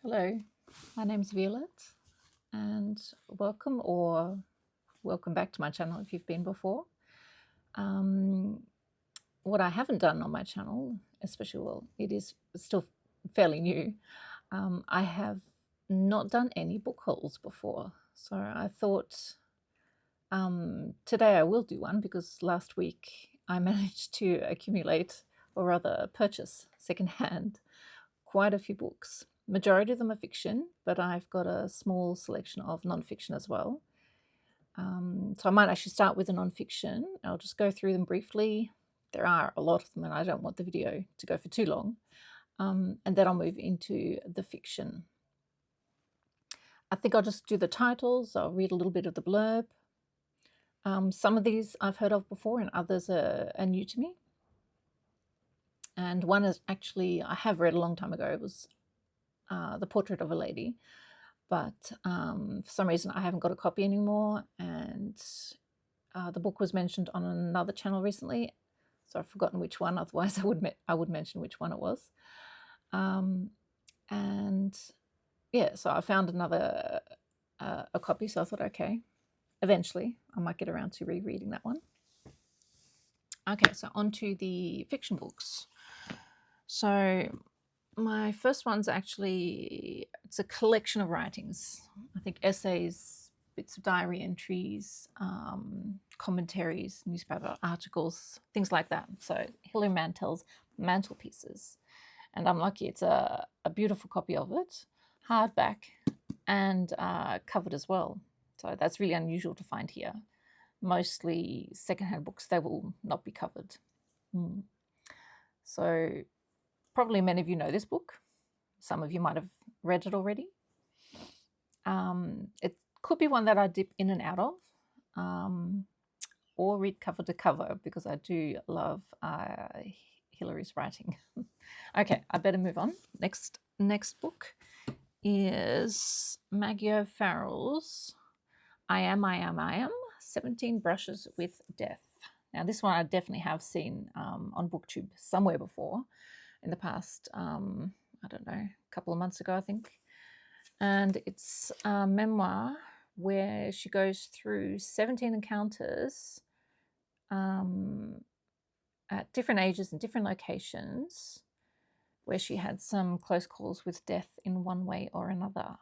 Hello, my name's Violet, and welcome back to my channel if you've been before. Um, what I haven't done on my channel, especially, well, it is still fairly new. I have not done any book hauls before, so I thought today I will do one because last week I managed to accumulate, or rather purchase secondhand, quite a few books. Majority of them are fiction, but I've got a small selection of nonfiction as well. So I might actually start with the nonfiction. I'll just go through them briefly. There are a lot of them, and I don't want the video to go for too long. And then I'll move into the fiction. I think I'll just do the titles. I'll read a little bit of the blurb. Some of these I've heard of before, and others are new to me. And one is actually I have read a long time ago. It was The Portrait of a Lady, but for some reason I haven't got a copy anymore, and the book was mentioned on another channel recently, so I've forgotten which one. Otherwise, I would mention which one it was. And yeah, so I found another a copy, so I thought, okay, eventually I might get around to rereading that one. Okay, so on to the fiction books. So my first one's actually, it's a collection of writings. I think essays, bits of diary entries, commentaries, newspaper articles, things like that. So Hilary Mantel's Mantelpieces. And I'm lucky it's a beautiful copy of it, hardback and covered as well. So that's really unusual to find here. Mostly secondhand books, they will not be covered. So probably many of you know this book. Some of you might have read it already. It could be one that I dip in and out of, or read cover to cover because I do love Hilary's writing. Okay, I better move on. Next book is Maggie O'Farrell's I Am, 17 Brushes with Death. Now, this one I definitely have seen on BookTube somewhere before in the past, I don't know, a couple of months ago, I think. And it's a memoir where she goes through 17 encounters at different ages and different locations where she had some close calls with death in one way or another.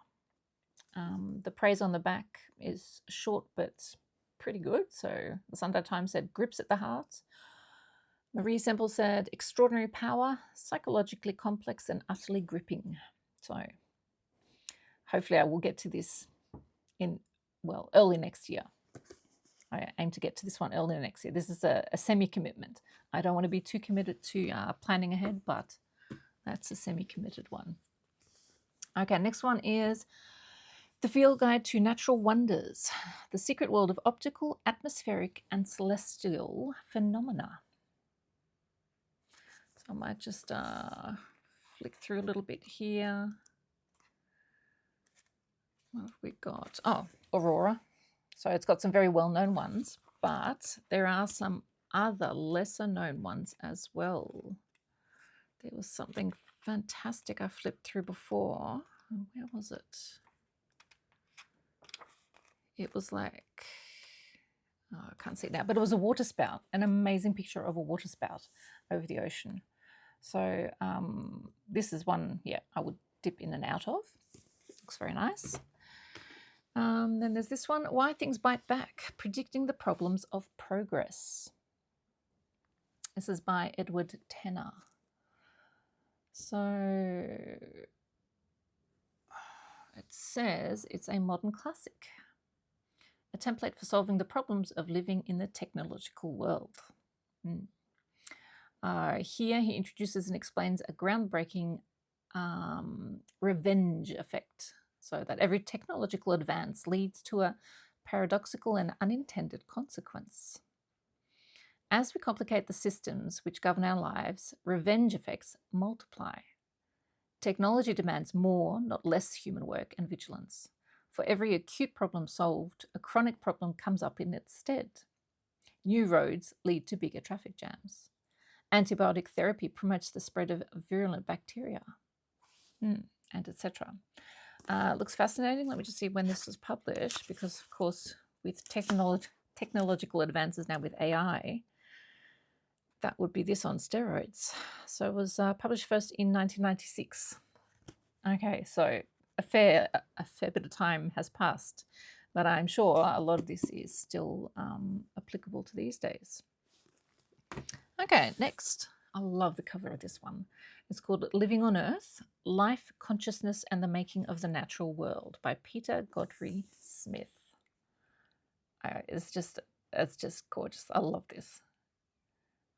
The praise on the back is short but pretty good. So the Sunday Times said, grips at the heart. Marie Semple said, extraordinary power, psychologically complex and utterly gripping. So hopefully I will get to this in, well, early next year. I aim to get to this one early next year. This is a semi-commitment. I don't want to be too committed to planning ahead, but that's a semi-committed one. Okay, next one is The Field Guide to Natural Wonders, the secret world of optical, atmospheric, and celestial phenomena. So I might just flick through a little bit here. What have we got? Oh, Aurora. So it's got some very well-known ones, but there are some other lesser-known ones as well. There was something fantastic I flipped through before. Where was it? It was like, oh, I can't see it now, but it was a water spout, an amazing picture of a water spout over the ocean. So this is one, yeah, I would dip in and out of. Looks very nice. Then there's this one, Why Things Bite Back, Predicting the Problems of Progress. This is by Edward Tenner. So it says it's a modern classic, a template for solving the problems of living in the technological world. Here he introduces and explains a groundbreaking revenge effect, so that every technological advance leads to a paradoxical and unintended consequence. As we complicate the systems which govern our lives, revenge effects multiply. Technology demands more, not less, human work and vigilance. For every acute problem solved, a chronic problem comes up in its stead. New roads lead to bigger traffic jams. Antibiotic therapy promotes the spread of virulent bacteria. and etc. Looks fascinating. Let me just see when this was published, because of course with technological advances now with AI, that would be this on steroids. So it was published first in 1996. Okay, so a fair bit of time has passed, but I'm sure a lot of this is still applicable to these days. Okay, next. I love the cover of this one. It's called Living on Earth, Life, Consciousness and the Making of the Natural World by Peter Godfrey Smith. It's just gorgeous. I love this.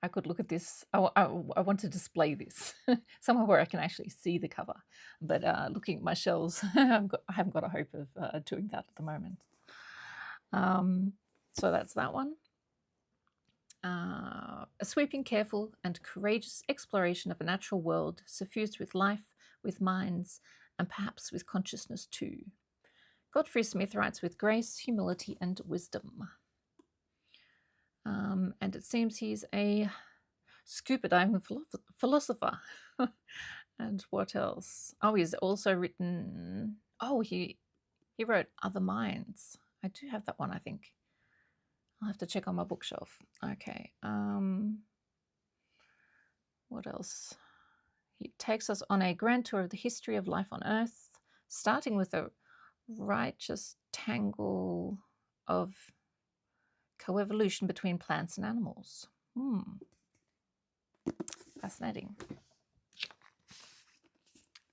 I could look at this. I want to display this somewhere where I can actually see the cover. But looking at my shelves, I haven't got a hope of doing that at the moment. So that's that one. A sweeping, careful, and courageous exploration of a natural world suffused with life, with minds, and perhaps with consciousness too. Godfrey Smith writes with grace, humility, and wisdom. And it seems he's a scuba diving philosopher. And what else? Oh, he's also written... Oh, he wrote Other Minds. I do have that one, I think. I'll have to check on my bookshelf. Okay. What else? He takes us on a grand tour of the history of life on Earth, starting with a righteous tangle of coevolution between plants and animals. Fascinating.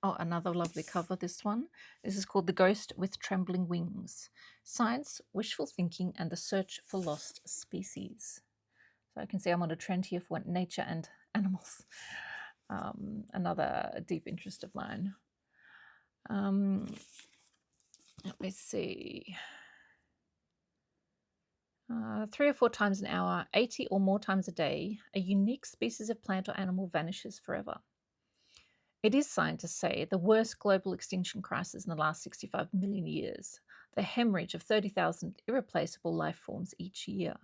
Oh, another lovely cover, this one. This is called The Ghost with Trembling Wings. Science, Wishful Thinking, and the Search for Lost Species. So I can see I'm on a trend here for nature and animals. Another deep interest of mine. Let me see. 3 or 4 times an hour, 80 or more times a day, a unique species of plant or animal vanishes forever. It is, scientists say, the worst global extinction crisis in the last 65 million years, the hemorrhage of 30,000 irreplaceable life forms each year.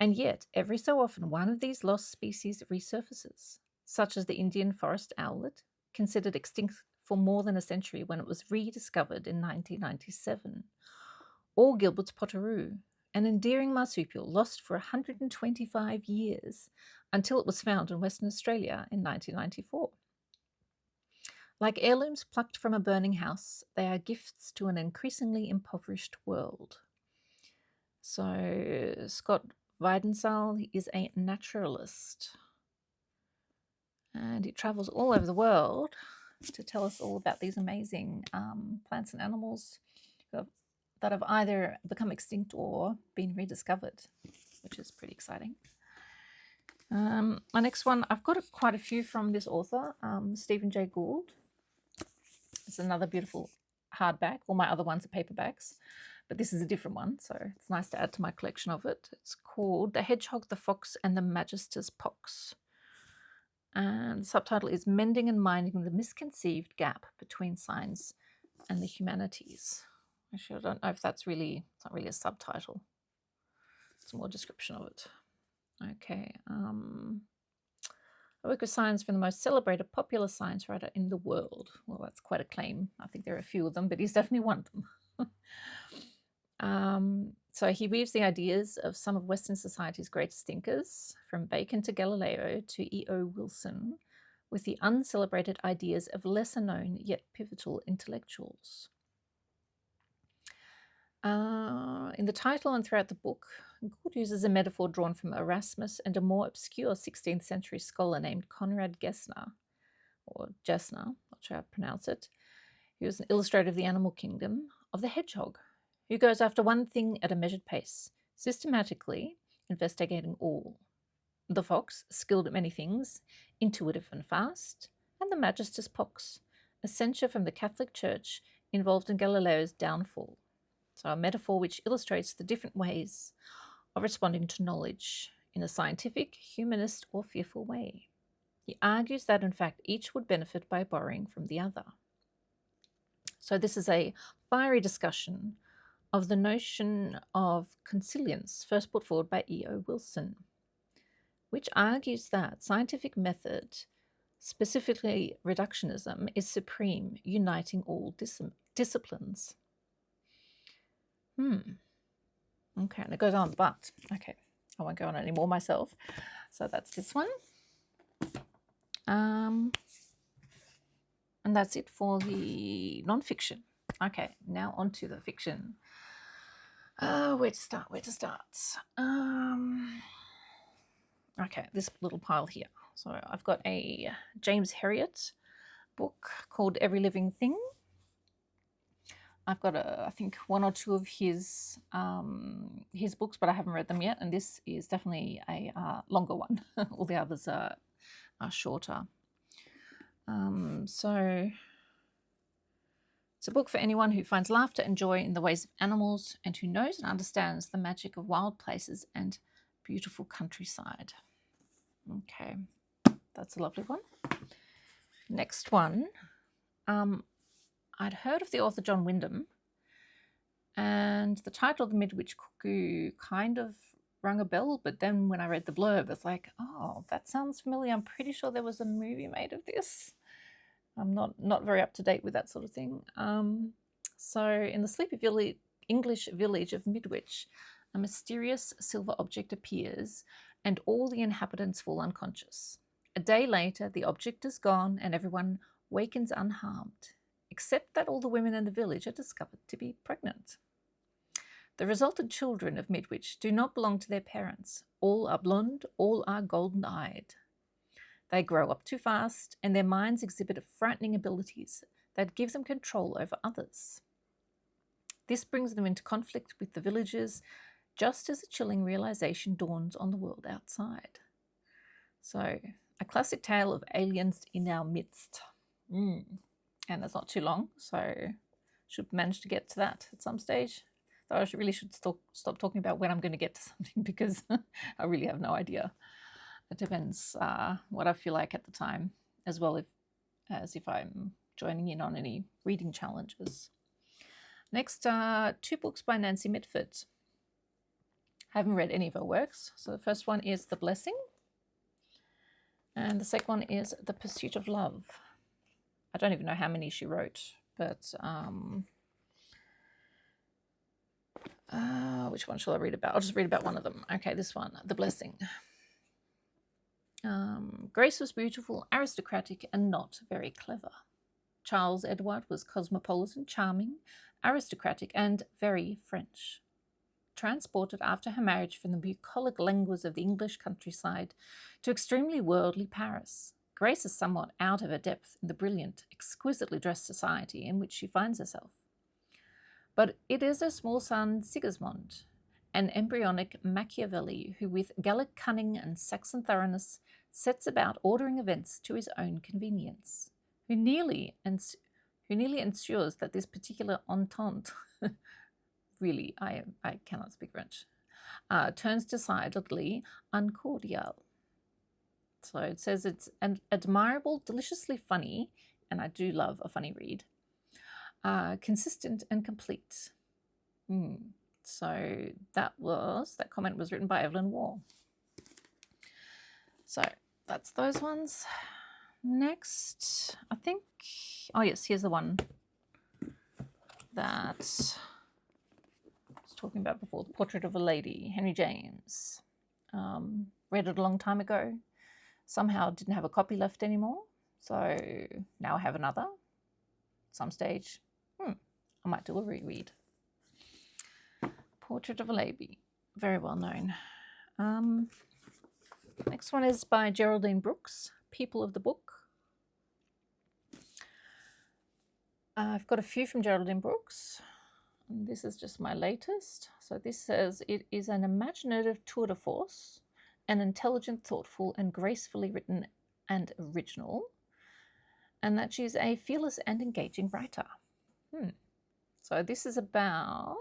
And yet, every so often, one of these lost species resurfaces, such as the Indian forest owlet, considered extinct for more than a century when it was rediscovered in 1997, or Gilbert's potoroo, an endearing marsupial lost for 125 years until it was found in Western Australia in 1994. Like heirlooms plucked from a burning house, they are gifts to an increasingly impoverished world. So Scott Weidensaal is a naturalist, and he travels all over the world to tell us all about these amazing plants and animals that have either become extinct or been rediscovered, which is pretty exciting. My next one, I've got quite a few from this author, Stephen Jay Gould. It's another beautiful hardback. All my other ones are paperbacks, but this is a different one, so it's nice to add to my collection of it. It's called The Hedgehog, the Fox, and the Magister's Pox. And the subtitle is Mending and Minding the Misconceived Gap Between Science and the Humanities. Actually, I don't know if it's not really a subtitle. It's more description of it. Okay. I work with science from the most celebrated popular science writer in the world. Well, that's quite a claim. I think there are a few of them, but he's definitely one of them. So he weaves the ideas of some of Western society's greatest thinkers, from Bacon to Galileo to E.O. Wilson, with the uncelebrated ideas of lesser known yet pivotal intellectuals. In the title and throughout the book, Gould uses a metaphor drawn from Erasmus and a more obscure 16th century scholar named Conrad Gessner, or Gessner, not sure how to pronounce it. He was an illustrator of the animal kingdom, of the hedgehog, who goes after one thing at a measured pace, systematically investigating all. The fox, skilled at many things, intuitive and fast, and the Magister's Pox, a censure from the Catholic Church involved in Galileo's downfall. So a metaphor which illustrates the different ways of responding to knowledge in a scientific, humanist, or fearful way. He argues that, in fact, each would benefit by borrowing from the other. So this is a fiery discussion of the notion of consilience, first put forward by E.O. Wilson, which argues that scientific method Specifically, reductionism is supreme, uniting all disciplines. Okay, and it goes on, but okay, I won't go on anymore myself. So that's this one. And that's it for the non-fiction. Okay, now on to the fiction. Where to start? Okay, this little pile here. So I've got a James Herriot book called Every Living Thing. I've got I think one or two of his books, but I haven't read them yet. And this is definitely a longer one. All the others are shorter. So it's a book for anyone who finds laughter and joy in the ways of animals and who knows and understands the magic of wild places and beautiful countryside. Okay, that's a lovely one. Next one. I'd heard of the author John Wyndham, and the title of The Midwich Cuckoo kind of rung a bell, but then when I read the blurb, it's like, oh, that sounds familiar. I'm pretty sure there was a movie made of this. I'm not very up to date with that sort of thing. So in the sleepy English village of Midwich, a mysterious silver object appears and all the inhabitants fall unconscious. A day later, the object is gone and everyone wakens unharmed, except that all the women in the village are discovered to be pregnant. The resultant children of Midwich do not belong to their parents. All are blonde, all are golden-eyed. They grow up too fast, and their minds exhibit frightening abilities that give them control over others. This brings them into conflict with the villagers, just as a chilling realization dawns on the world outside. So, a classic tale of aliens in our midst. And it's not too long, so should manage to get to that at some stage. Though I really should stop talking about when I'm going to get to something, because I really have no idea. It depends what I feel like at the time, as well as if I'm joining in on any reading challenges. Next, 2 books by Nancy Mitford. Haven't read any of her works. So the first one is The Blessing, and the second one is The Pursuit of Love. I don't even know how many she wrote, but which one shall I read about? I'll just read about one of them. Okay, this one, The Blessing. Grace was beautiful, aristocratic, and not very clever. Charles Edward was cosmopolitan, charming, aristocratic, and very French. Transported after her marriage from the bucolic languors of the English countryside to extremely worldly Paris, Grace is somewhat out of her depth in the brilliant, exquisitely dressed society in which she finds herself. But it is her small son Sigismund, an embryonic Machiavelli who, with Gallic cunning and Saxon thoroughness, sets about ordering events to his own convenience, who nearly ensures that this particular entente, really, I cannot speak French, turns decidedly uncordial. So it says it's an admirable, deliciously funny, and I do love a funny read, consistent and complete. So that comment was written by Evelyn Waugh. So that's those ones. Next, I think, oh yes, here's the one that I was talking about before, The Portrait of a Lady, Henry James. Read it a long time ago. Somehow didn't have a copy left anymore, so now I have another. At some stage, I might do a reread. Portrait of a Lady, very well known. Next one is by Geraldine Brooks, People of the Book. I've got a few from Geraldine Brooks. And this is just my latest. So this says it is an imaginative tour de force, an intelligent, thoughtful, and gracefully written and original, and that she's a fearless and engaging writer. So this is about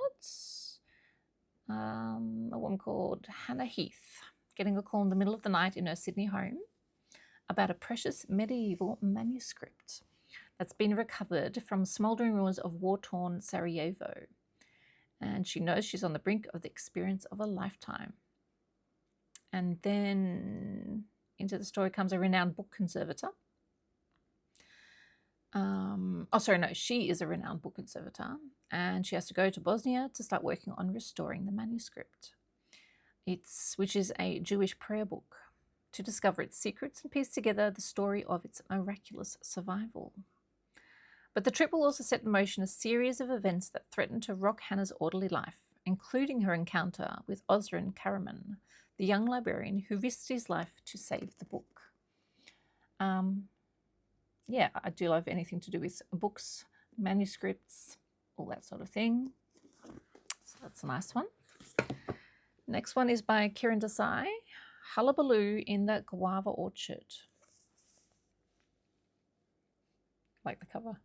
a woman called Hannah Heath getting a call in the middle of the night in her Sydney home about a precious medieval manuscript that's been recovered from smouldering ruins of war-torn Sarajevo. And she knows she's on the brink of the experience of a lifetime. And then into the story comes a renowned book conservator She is a renowned book conservator, and she has to go to Bosnia to start working on restoring the manuscript. Which is a Jewish prayer book, to discover its secrets and piece together the story of its miraculous survival. But the trip will also set in motion a series of events that threaten to rock Hannah's orderly life, including her encounter with Osran Karaman, the young librarian who risked his life to save the book. Yeah, I do love anything to do with books, manuscripts, all that sort of thing. So that's a nice one. Next one is by Kiran Desai, Hullabaloo in the Guava Orchard. Like the cover.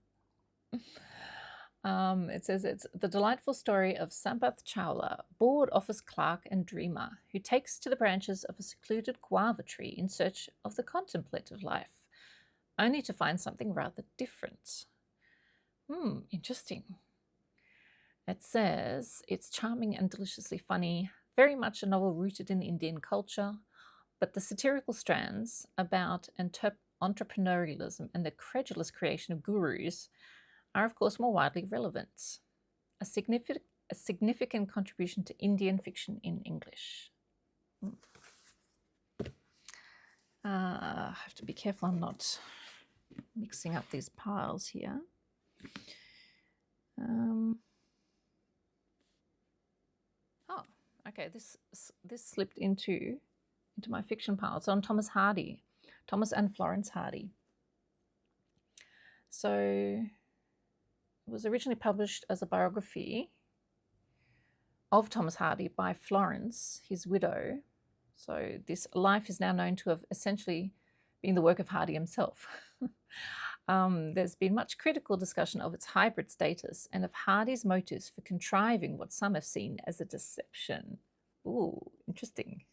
It says it's the delightful story of Sampath Chawla, board office clerk and dreamer, who takes to the branches of a secluded guava tree in search of the contemplative life, only to find something rather different. Interesting. It says it's charming and deliciously funny, very much a novel rooted in Indian culture, but the satirical strands about entrepreneurialism and the credulous creation of gurus are, of course, more widely relevant. A significant contribution to Indian fiction in English. I have to be careful I'm not mixing up these piles here. Okay, this slipped into my fiction pile. It's on Thomas Hardy, Thomas and Florence Hardy. So it was originally published as a biography of Thomas Hardy by Florence, his widow. So this life is now known to have essentially been the work of Hardy himself. There's been much critical discussion of its hybrid status and of Hardy's motives for contriving what some have seen as a deception. Ooh, interesting.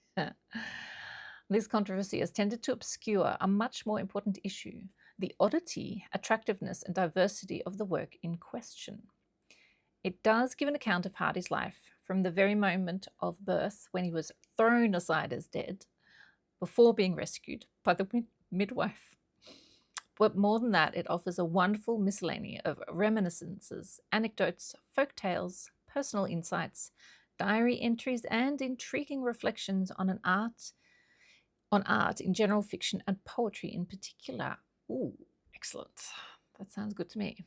This controversy has tended to obscure a much more important issue, the oddity, attractiveness, and diversity of the work in question. It does give an account of Hardy's life from the very moment of birth, when he was thrown aside as dead, before being rescued by the midwife. But more than that, it offers a wonderful miscellany of reminiscences, anecdotes, folk tales, personal insights, diary entries, and intriguing reflections on art in general, fiction, and poetry in particular. Ooh, excellent. That sounds good to me.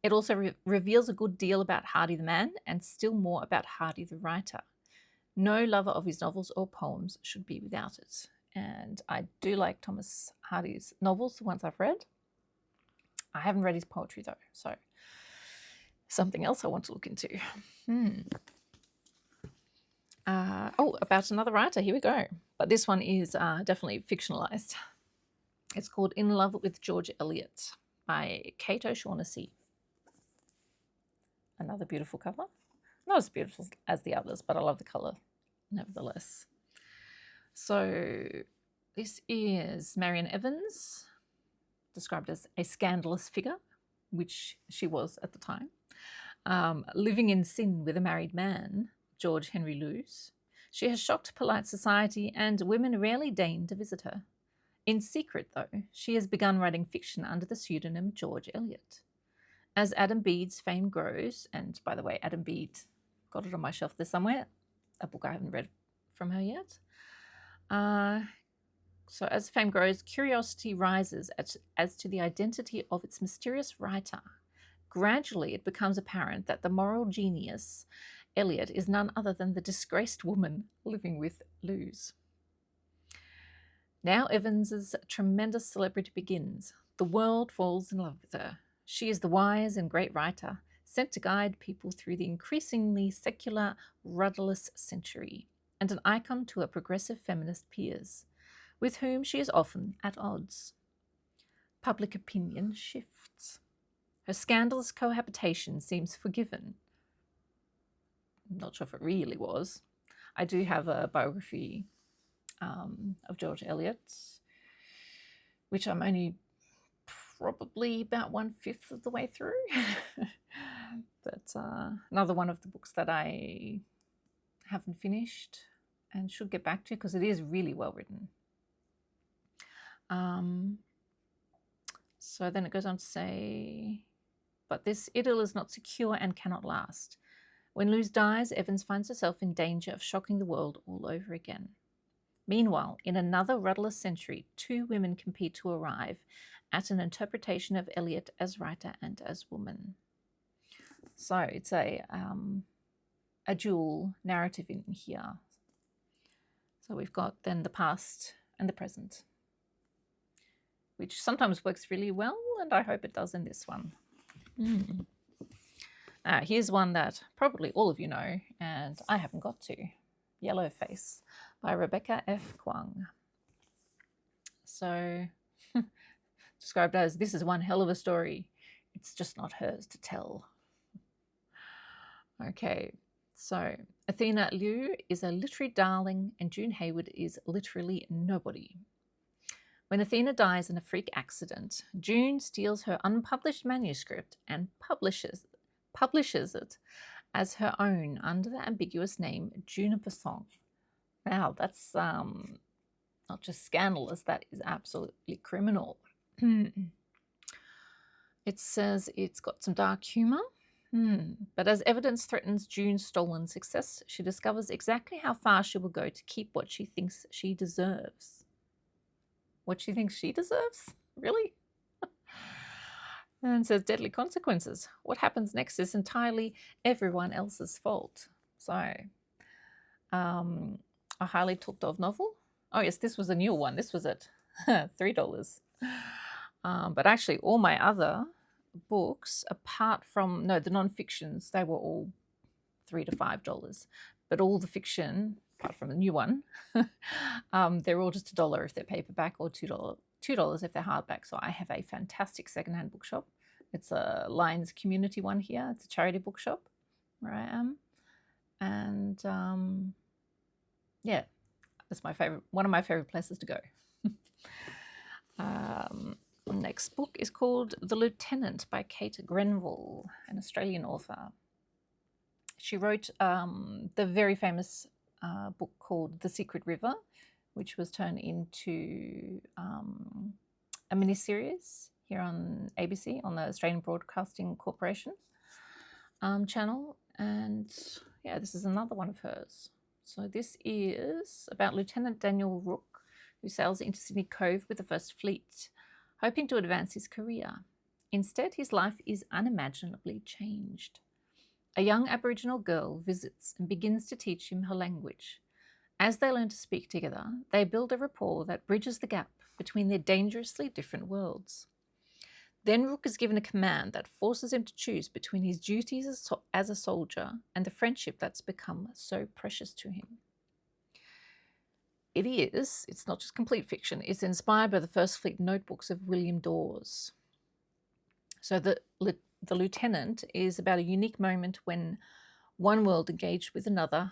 It also reveals a good deal about Hardy the man, and still more about Hardy the writer. No lover of his novels or poems should be without it. And I do like Thomas Hardy's novels, the ones I've read. I haven't read his poetry though, so something else I want to look into. About another writer, here we go. But this one is definitely fictionalized. It's called In Love with George Eliot by Kate O'Shaughnessy. Another beautiful cover. Not as beautiful as the others, but I love the colour nevertheless. So this is Marian Evans, described as a scandalous figure, which she was at the time, living in sin with a married man, George Henry Lewes. She has shocked polite society, and women rarely deign to visit her. In secret, though, she has begun writing fiction under the pseudonym George Eliot. As Adam Bede's fame grows, and by the way, Adam Bede, got it on my shelf there somewhere, a book I haven't read from her yet. So as fame grows, curiosity rises as to the identity of its mysterious writer. Gradually, it becomes apparent that the moral genius, Eliot, is none other than the disgraced woman living with Lewes. Now Evans's tremendous celebrity begins. The world falls in love with her. She is the wise and great writer, sent to guide people through the increasingly secular, rudderless century, and an icon to her progressive feminist peers, with whom she is often at odds. Public opinion shifts. Her scandalous cohabitation seems forgiven. I'm not sure if it really was. I do have a biography of George Eliot, which I'm only probably about 1/5 of the way through. But another one of the books that I haven't finished and should get back to, because it is really well written. So then it goes on to say, but this idyll is not secure and cannot last. When Luz dies, Evans finds herself in danger of shocking the world all over again. Meanwhile, in another rudderless century, two women compete to arrive at an interpretation of Eliot as writer and as woman. So it's a dual narrative in here. So we've got then the past and the present, which sometimes works really well, and I hope it does in this one. Here's one that probably all of you know, and I haven't got to. Yellow Face by Rebecca F. Kuang. So described as, this is one hell of a story. It's just not hers to tell. Okay, so Athena Liu is a literary darling and June Hayward is literally nobody. When Athena dies in a freak accident, June steals her unpublished manuscript and publishes it as her own under the ambiguous name Juniper Song. Now, that's not just scandalous, that is absolutely criminal. It says it's got some dark humour, but as evidence threatens June's stolen success, she discovers exactly how far she will go to keep what she thinks she deserves. What she thinks she deserves? Really? And says deadly consequences. What happens next is entirely everyone else's fault. So, a highly talked of novel. Oh yes, this was a new one. This was at $3. But actually, all my other books, apart from the non-fictions, they were all $3 to $5. But all the fiction, apart from the new one, they're all just $1 if they're paperback or $2 if they're hardback. So I have a fantastic secondhand bookshop. It's a Lions community one here. It's a charity bookshop where I am. And yeah, that's my favorite, one of my favorite places to go. Next book is called The Lieutenant by Kate Grenville, an Australian author. She wrote the very famous book called The Secret River, which was turned into a miniseries here on ABC, on the Australian Broadcasting Corporation channel. And yeah, this is another one of hers. So this is about Lieutenant Daniel Rooke, who sails into Sydney Cove with the First Fleet, hoping to advance his career. Instead, his life is unimaginably changed. A young Aboriginal girl visits and begins to teach him her language. As they learn to speak together, they build a rapport that bridges the gap between their dangerously different worlds. Then Rooke is given a command that forces him to choose between his duties as a soldier and the friendship that's become so precious to him. It's not just complete fiction, it's inspired by the First Fleet notebooks of William Dawes. So the Lieutenant is about a unique moment when one world engaged with another.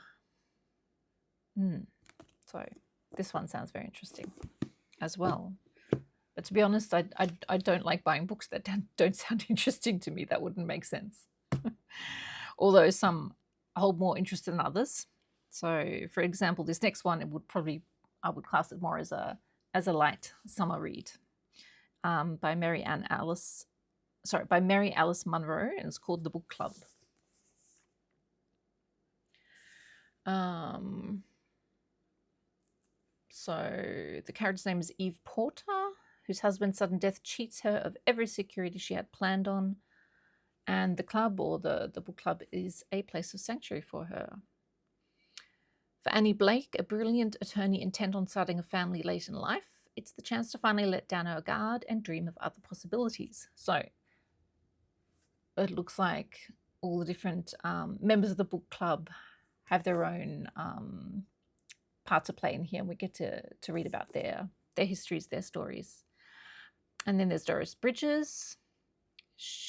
So this one sounds very interesting as well. But to be honest, I don't like buying books that don't sound interesting to me. That wouldn't make sense. Although some hold more interest than others. So, for example, this next one, I would class it more as a light summer read by Mary Alice Munro, and it's called The Book Club. So the character's name is Eve Porter, whose husband's sudden death cheats her of every security she had planned on. And the club, or the book club, is a place of sanctuary for her. For Annie Blake, a brilliant attorney intent on starting a family late in life, it's the chance to finally let down her guard and dream of other possibilities. So it looks like all the different members of the book club have their own part to play in here, and we get to read about their histories, their stories. And then there's Doris Bridges.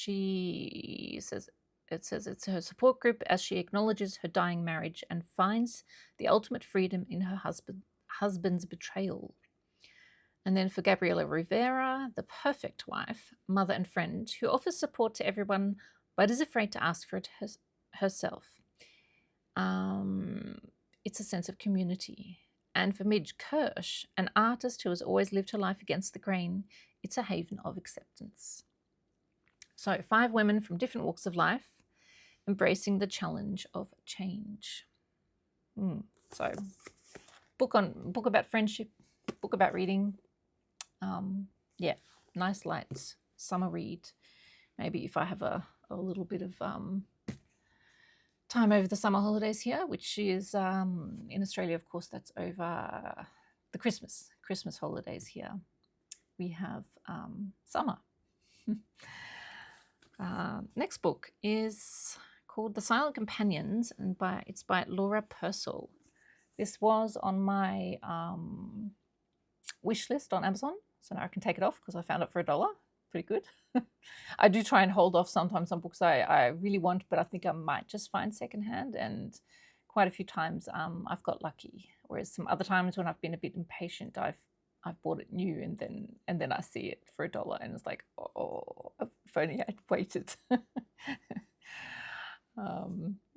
It says it's her support group as she acknowledges her dying marriage and finds the ultimate freedom in her husband's betrayal. And then for Gabriela Rivera, the perfect wife, mother and friend, who offers support to everyone but is afraid to ask for it herself. It's a sense of community. And for Midge Kirsch, an artist who has always lived her life against the grain, it's a haven of acceptance. So 5 women from different walks of life embracing the challenge of change. So book about friendship, book about reading. Yeah, nice light summer read. Maybe if I have a little bit of time over the summer holidays here, which is in Australia, of course, that's over the Christmas holidays here. We have summer. Next book is called The Silent Companions, and it's by Laura Purcell. This was on my wish list on Amazon, so now I can take it off because I found it for $1. Pretty good. I do try and hold off sometimes on books I really want, but I think I might just find secondhand, and quite a few times I've got lucky. Whereas some other times when I've been a bit impatient, I've bought it new and then I see it for $1 and it's like, oh, if only I'd waited.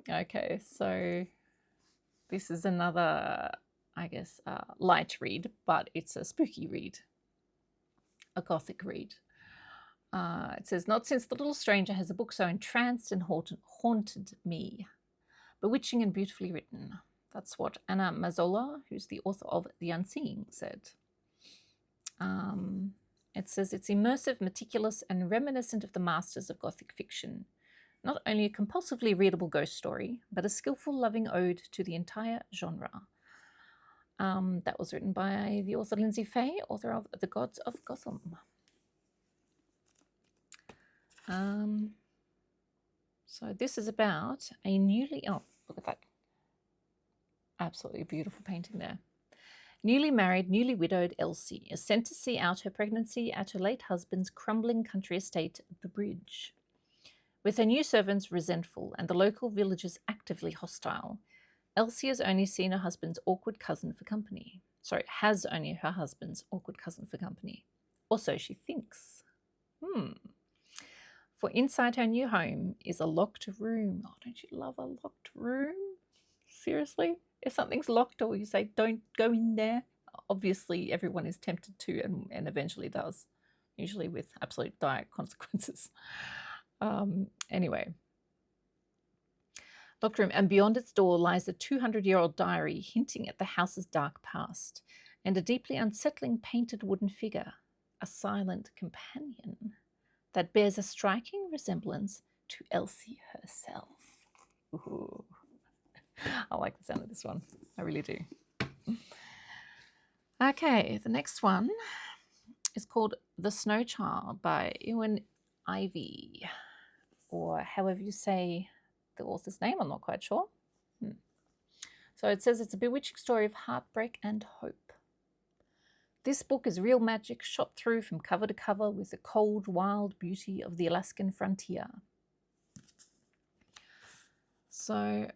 Okay, so this is another, I guess, light read, but it's a spooky read, a gothic read. It says, not since The Little Stranger has a book so entranced and haunted me. Bewitching and beautifully written. That's what Anna Mazzola, who's the author of The Unseen, said. It says, it's immersive, meticulous, and reminiscent of the masters of Gothic fiction. Not only a compulsively readable ghost story, but a skillful, loving ode to the entire genre. That was written by the author Lindsay Fay, author of The Gods of Gotham. So this is about a newly, oh, look at that. Absolutely beautiful painting there. Newly married, newly widowed Elsie is sent to see out her pregnancy at her late husband's crumbling country estate, The Bridge. With her new servants resentful and the local villagers actively hostile, Elsie has only seen her husband's awkward cousin for company. Sorry, has only her husband's awkward cousin for company. Or so she thinks. For inside her new home is a locked room. Oh, don't you love a locked room? Seriously? If something's locked or you say, don't go in there, obviously everyone is tempted to and eventually does, usually with absolute dire consequences. Anyway. Locked room, and beyond its door lies a 200-year-old diary hinting at the house's dark past, and a deeply unsettling painted wooden figure, a silent companion, that bears a striking resemblance to Elsie herself. Ooh. I like the sound of this one. I really do. Okay, the next one is called The Snow Child by Ewan Ivey, or however you say the author's name, I'm not quite sure. So it says it's a bewitching story of heartbreak and hope. This book is real magic shot through from cover to cover with the cold, wild beauty of the Alaskan frontier. So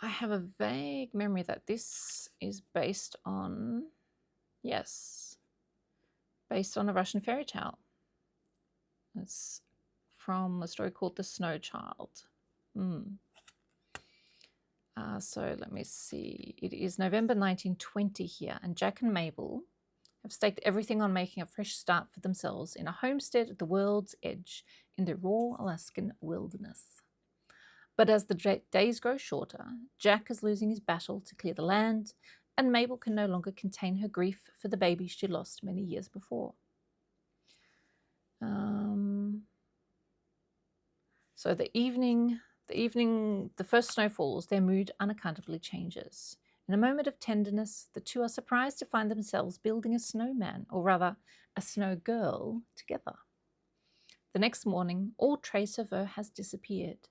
I have a vague memory that this is based on, based on a Russian fairy tale. It's from a story called The Snow Child. So let me see. It is November 1920 here, and Jack and Mabel have staked everything on making a fresh start for themselves in a homestead at the world's edge in the raw Alaskan wilderness. But as the days grow shorter, Jack is losing his battle to clear the land, and Mabel can no longer contain her grief for the baby she lost many years before. So the evening the first snow falls, their mood unaccountably changes. In a moment of tenderness, the two are surprised to find themselves building a snowman, or rather, a snow girl, together. The next morning, all trace of her has disappeared,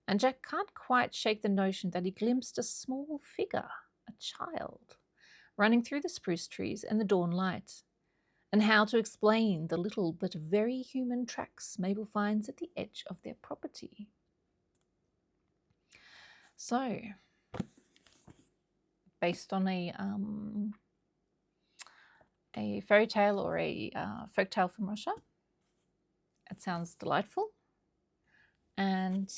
and Jack can't quite shake the notion that he glimpsed a small figure, a child, running through the spruce trees and the dawn light, and how to explain the little but very human tracks Mabel finds at the edge of their property. So, based on a fairy tale or a folk tale from Russia, it sounds delightful and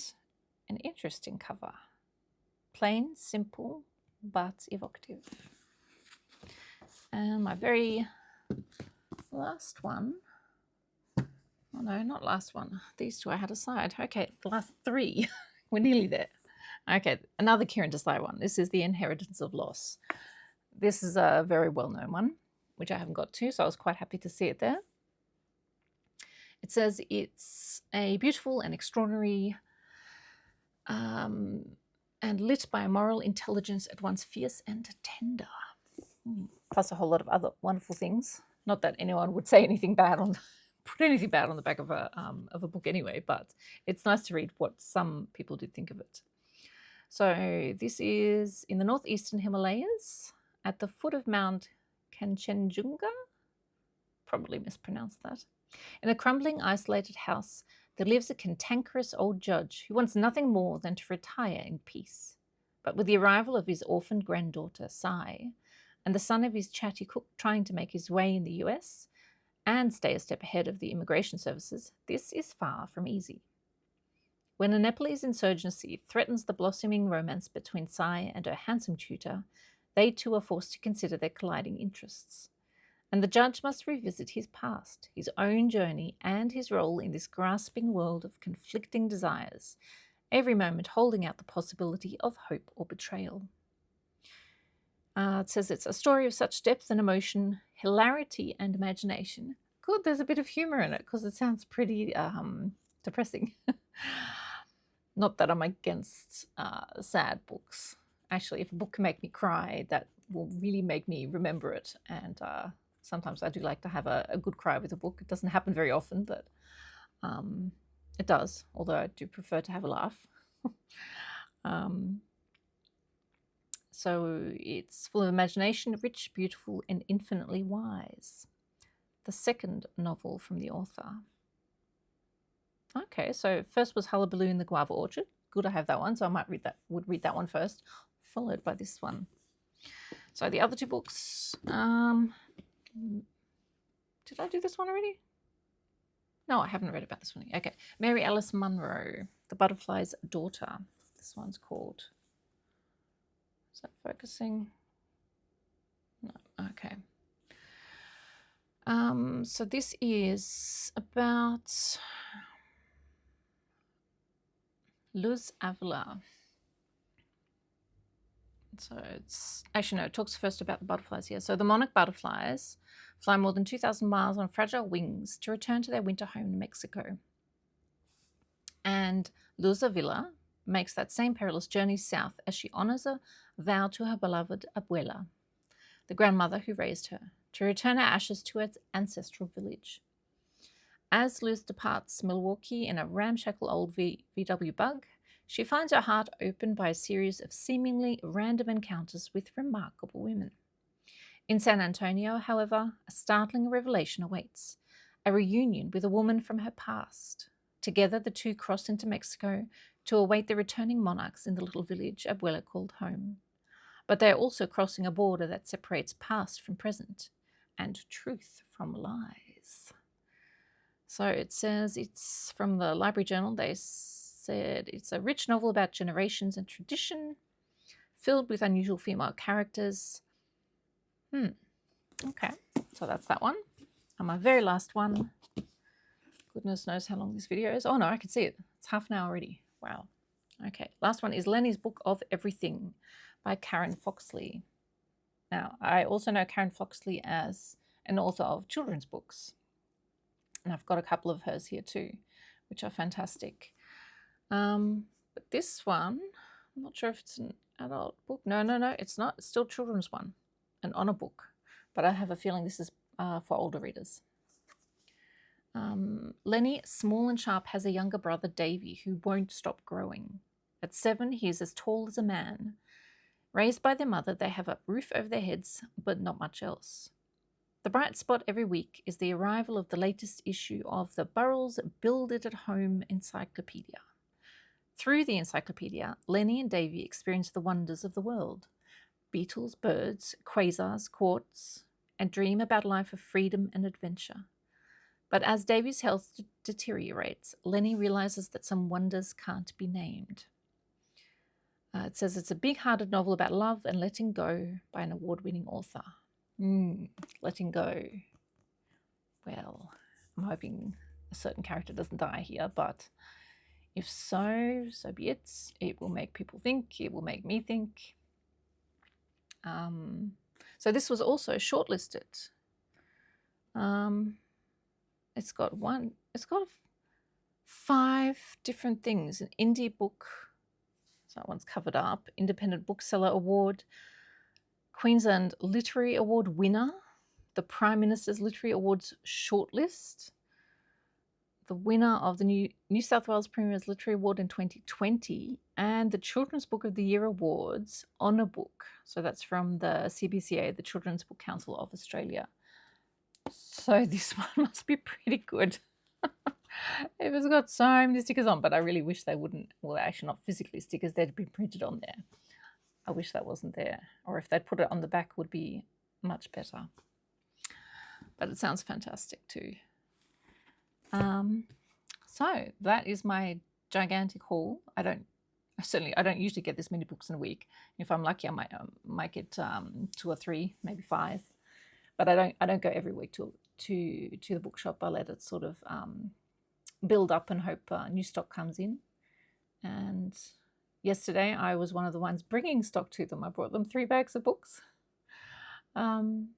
an interesting cover. Plain, simple, but evocative. And my very last one Oh no, not last one. These two I had aside. Okay, the last three. We're nearly there. Okay, another Kiran Desai one. This is The Inheritance of Loss. This is a very well-known one, which I haven't got to, so I was quite happy to see it there. It says it's a beautiful and extraordinary and lit by a moral intelligence at once fierce and tender. Plus a whole lot of other wonderful things. Not that anyone would say anything bad on, put anything bad on the back of a book anyway, but it's nice to read what some people did think of it. So this is in the northeastern Himalayas, at the foot of Mount Kanchenjunga. Probably mispronounced that. In a crumbling, isolated house, there lives a cantankerous old judge who wants nothing more than to retire in peace. But with the arrival of his orphaned granddaughter, Sai, and the son of his chatty cook trying to make his way in the US and stay a step ahead of the immigration services, this is far from easy. When a Nepalese insurgency threatens the blossoming romance between Sai and her handsome tutor, they too are forced to consider their colliding interests. And the judge must revisit his past, his own journey, and his role in this grasping world of conflicting desires, every moment holding out the possibility of hope or betrayal. It says it's a story of such depth and emotion, hilarity and imagination. Good, there's a bit of humor in it because it sounds pretty depressing. Not that I'm against sad books. Actually, if a book can make me cry, that will really make me remember it. And sometimes I do like to have a good cry with a book. It doesn't happen very often, but it does, although I do prefer to have a laugh. So it's full of imagination, rich, beautiful, and infinitely wise. The second novel from the author. Okay, so first was Hullabaloo in the Guava Orchard. Good, I have that one, so I would read that one first, followed by this one. So the other two books, did I do this one already? No, I haven't read about this one. Okay, Mary Alice Munro, The Butterfly's Daughter. This one's called. Is that focusing? No, okay. So this is about Luz Avila. So it's actually no, it talks first about the butterflies here. So the monarch butterflies fly more than 2,000 miles on fragile wings to return to their winter home in Mexico. And Luz Avila makes that same perilous journey south as she honors a vow to her beloved abuela, the grandmother who raised her, to return her ashes to its ancestral village. As Luz departs Milwaukee in a ramshackle old VW bug, she finds her heart opened by a series of seemingly random encounters with remarkable women. In San Antonio, however, a startling revelation awaits, a reunion with a woman from her past. Together, the two cross into Mexico to await the returning monarchs in the little village Abuela called home. But they are also crossing a border that separates past from present and truth from lies. So it says it's from the Library Journal. They said it's a rich novel about generations and tradition, filled with unusual female characters. Okay, so that's that one. And my very last one. Goodness knows how long this video is. Oh no, I can see it. It's half an hour already. Wow. Okay, last one is Lenny's Book of Everything by Karen Foxley. Now, I also know Karen Foxley as an author of children's books. And I've got a couple of hers here too, which are fantastic. But this one, I'm not sure if it's an adult book. No, it's not. It's still a children's one, an honor book. But I have a feeling this is for older readers. Lenny, small and sharp, has a younger brother, Davy, who won't stop growing. At 7, he is as tall as a man. Raised by their mother, they have a roof over their heads, but not much else. The bright spot every week is the arrival of the latest issue of the Burrell's Build It at Home encyclopedia. Through the encyclopedia, Lenny and Davy experience the wonders of the world, beetles, birds, quasars, quartz, and dream about a life of freedom and adventure. But as Davy's health deteriorates, Lenny realizes that some wonders can't be named. It says it's a big-hearted novel about love and letting go by an award-winning author. Letting go. Well, I'm hoping a certain character doesn't die here, but if so, so be it. It will make people think. It will make me think. So this was also shortlisted. It's got 5 different things. An indie book, so that one's covered up. Independent Bookseller Award, Queensland Literary Award winner, the Prime Minister's Literary Awards shortlist, the winner of the New South Wales Premier's Literary Award in 2020, and the Children's Book of the Year Awards Honour Book. So that's from the CBCA, the Children's Book Council of Australia. So this one must be pretty good. It's got so many stickers on, but I really wish they wouldn't. Well, actually not physically stickers, they'd be printed on there. I wish that wasn't there. Or if they'd put it on the back would be much better. But it sounds fantastic too. So that is my gigantic haul. I don't usually get this many books in a week. If I'm lucky, I might get 2 or 3, maybe 5. But I don't go every week to the bookshop. I let it sort of build up and hope new stock comes in. And yesterday I was one of the ones bringing stock to them. I brought them 3 bags of books. Ones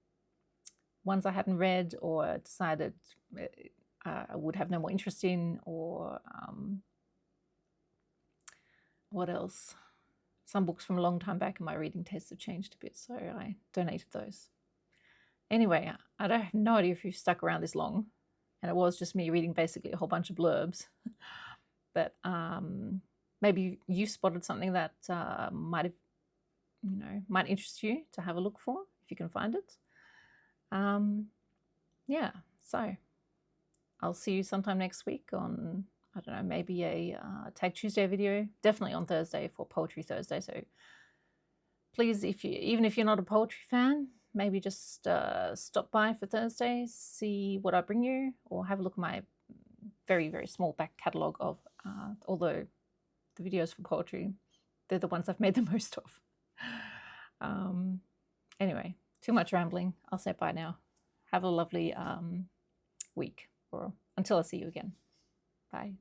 I hadn't read or decided I would have no more interest in, or what else? Some books from a long time back and my reading tastes have changed a bit, so I donated those. Anyway, I have no idea if you've stuck around this long, and it was just me reading basically a whole bunch of blurbs. But maybe you spotted something that might interest you to have a look for if you can find it. Yeah, so I'll see you sometime next week on, I don't know, maybe a Tag Tuesday video, definitely on Thursday for Poetry Thursday. So please, even if you're not a poetry fan, maybe just stop by for Thursday, see what I bring you, or have a look at my very, very small back catalogue of, although the videos for poetry, they're the ones I've made the most of. Anyway, too much rambling. I'll say bye now. Have a lovely week, or until I see you again. Bye.